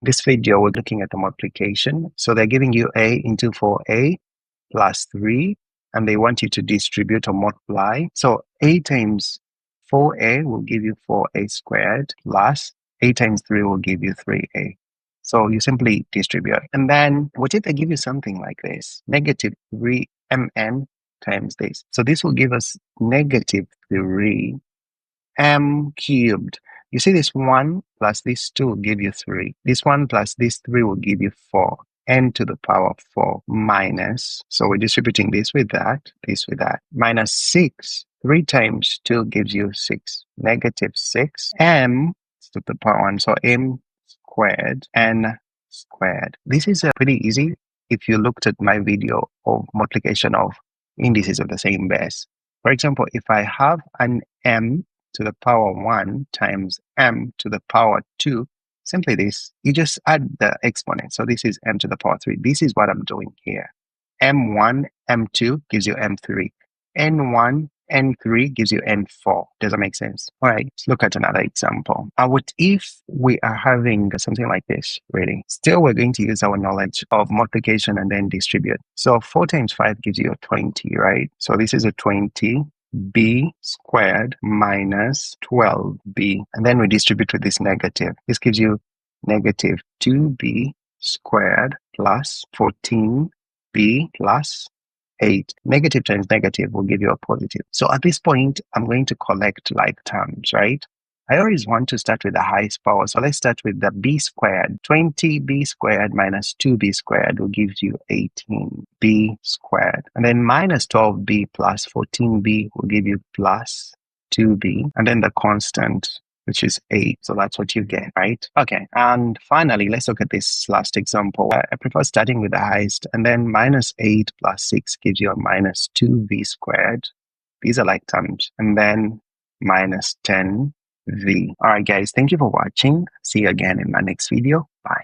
This video, we're looking at the multiplication. So they're giving you a into 4a plus 3, and they want you to distribute or multiply. So a times 4a will give you 4a squared plus a times 3 will give you 3a. So you simply distribute. And then what if they give you something like this? Negative 3mn times this. So this will give us negative 3m cubed. You see, this 1 plus this 2 will give you 3. This 1 plus this 3 will give you 4. N to the power of 4 minus, so we're distributing this with that, minus 6. 3 times 2 gives you 6. Negative 6 m to the power 1, so m squared, n squared. This is pretty easy if you looked at my video of multiplication of indices of the same base. For example, if I have an m to the power 1 times m to the power 2, simply this, you just add the exponent. So this is m to the power 3. This is what I'm doing here. m1, m2 gives you m3. n1, n3 gives you n4. Does that make sense? All right, let's look at another example. What if we are having something like this, really? Still, we're going to use our knowledge of multiplication and then distribute. So 4 times 5 gives you a 20, right? So this is a 20. B squared minus 12b, and then we distribute with this negative. This gives you negative 2b squared plus 14b plus 8. Negative times negative will give you a positive. So at this point, I'm going to collect like terms, right? I always want to start with the highest power. So let's start with the b squared. 20b squared minus 2b squared will give you 18b squared. And then minus 12b plus 14b will give you plus 2b. And then the constant, which is 8. So that's what you get, right? Okay. And finally, let's look at this last example. I prefer starting with the highest. And then minus 8 plus 6 gives you a minus 2b squared. These are like terms. And then minus 10. All right, guys, thank you for watching. See you again in my next video. Bye.